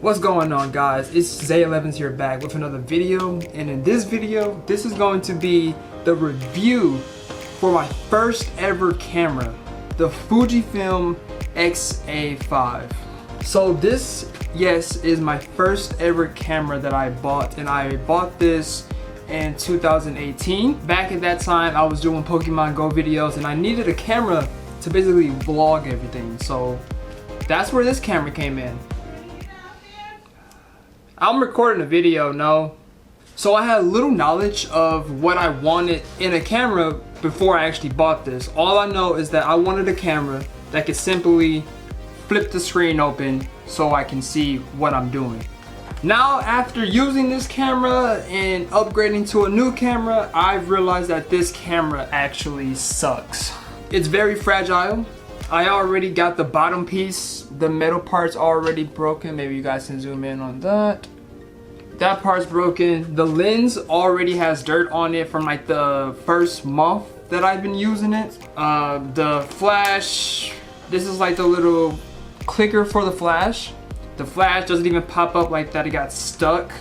What's going on, guys? It's Zay11's here back with another video, and in this video this is going to be the review for my first ever camera, the FujiFilm X-A5. So this, yes, is my first ever camera that I bought, and I bought this in 2018. Back at that time I was doing Pokemon Go videos and I needed a camera to basically vlog everything, so that's where this camera came in. I'm recording a video, no. So I had little knowledge of what I wanted in a camera before I actually bought this. All I know is that I wanted a camera that could simply flip the screen open so I can see what I'm doing. Now, after using this camera and upgrading to a new camera, I've realized that this camera actually sucks. It's very fragile. I already got the bottom piece, the metal part's already broken. Maybe you guys can zoom in on that. That part's broken. The lens already has dirt on it from like the first month that I've been using it. The flash, this is like the little clicker for the flash. The flash doesn't even pop up like that, it got stuck.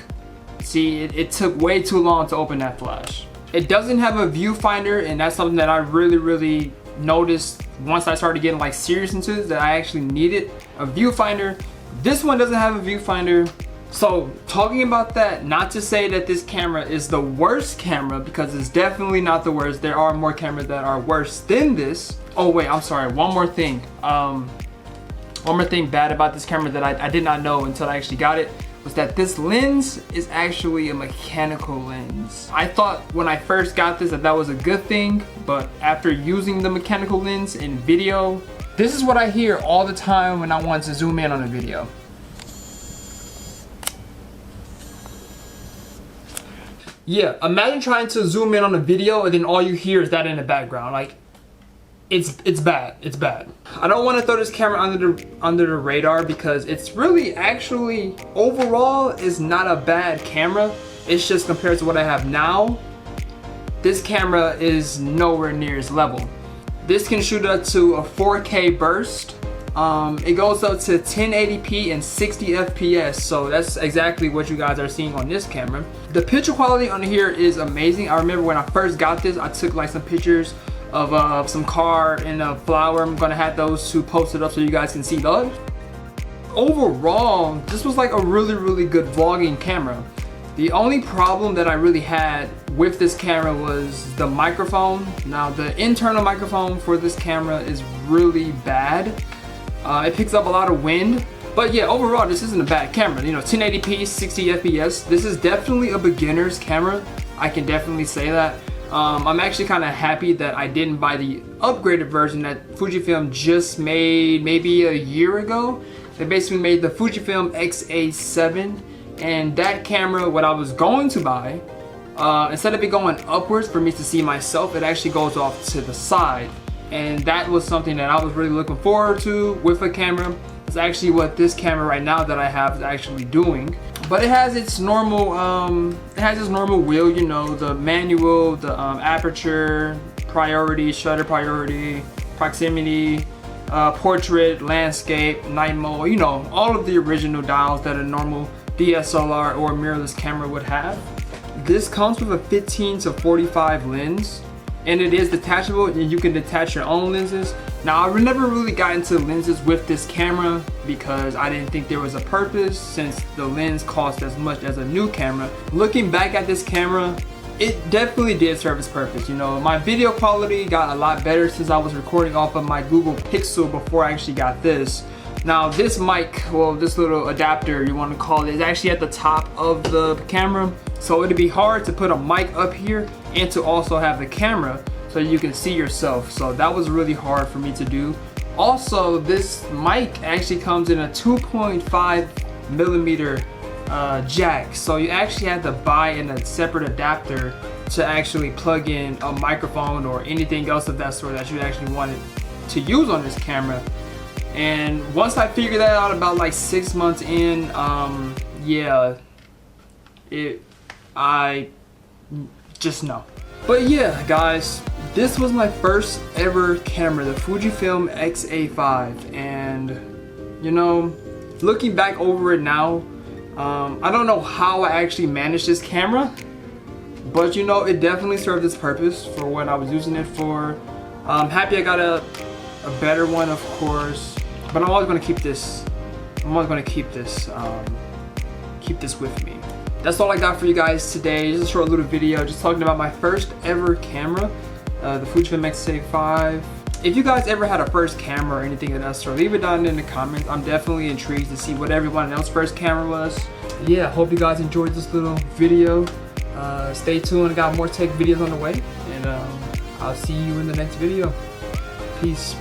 See, it took way too long to open that flash. It doesn't have a viewfinder, and that's something that I really noticed once I started getting like serious into it, that I actually needed a viewfinder. This one doesn't have a viewfinder. So talking about that, not to say that this camera is the worst camera, because it's definitely not the worst. There are more cameras that are worse than this. Oh wait, I'm sorry, one more thing bad about this camera that I did not know until I actually got it was that this lens is actually a mechanical lens. I thought when I first got this that was a good thing, but after using the mechanical lens in video, this is what I hear all the time when I want to zoom in on a video. Yeah, imagine trying to zoom in on a video and then all you hear is that in the background. Like, it's bad. It's bad. I don't want to throw this camera under the radar because it's really actually overall is not a bad camera. It's just compared to what I have now, this camera is nowhere near its level. This can shoot up to a 4K burst. It goes up to 1080p and 60 FPS, so that's exactly what you guys are seeing on this camera. The picture quality on here is amazing. I remember when I first got this, I took like some pictures of some car and a flower. I'm gonna have those two posted up so you guys can see those. Overall, this was like a really good vlogging camera. The only problem that I really had with this camera was the microphone. Now, the internal microphone for this camera is really bad. It picks up a lot of wind, but yeah, overall this isn't a bad camera. You know, 1080p, 60 FPS. This is definitely a beginner's camera. I can definitely say that. I'm actually kind of happy that I didn't buy the upgraded version that Fujifilm just made maybe a year ago. They basically made the Fujifilm X-A5, and that camera, what I was going to buy, instead of it going upwards for me to see myself, it actually goes off to the side. And that was something that I was really looking forward to with a camera. It's actually what this camera right now that I have is actually doing. But it has its normal wheel, you know, the manual, the aperture, priority, shutter priority, proximity, portrait, landscape, night mode, you know, all of the original dials that a normal DSLR or mirrorless camera would have. This comes with a 15-45 lens, and it is detachable, and you can detach your own lenses. Now, I never really got into lenses with this camera because I didn't think there was a purpose, since the lens cost as much as a new camera. Looking back at this camera, it definitely did serve its purpose. You know, my video quality got a lot better since I was recording off of my Google Pixel before I actually got this. Now, this mic, well, this little adapter you want to call it, is actually at the top of the camera, so it'd be hard to put a mic up here and to also have the camera so you can see yourself. So that was really hard for me to do. Also, this mic actually comes in a 2.5mm jack, so you actually have to buy in a separate adapter to actually plug in a microphone or anything else of that sort that you actually wanted to use on this camera. And once I figured that out about like 6 months in, yeah, I just know. But yeah, guys, this was my first ever camera, the Fujifilm X-A5, and you know, looking back over it now, I don't know how I actually managed this camera, but you know, it definitely served its purpose for what I was using it for. I'm happy I got a better one, of course, but I'm always going to keep this. I'm always going to keep this with me. That's all I got for you guys today. Just a short little video just talking about my first ever camera, the FujiFilm X-A5. If you guys ever had a first camera or anything of that sort, leave it down in the comments. I'm definitely intrigued to see what everyone else's first camera was. Yeah, hope you guys enjoyed this little video. Stay tuned, I got more tech videos on the way, and I'll see you in the next video. Peace.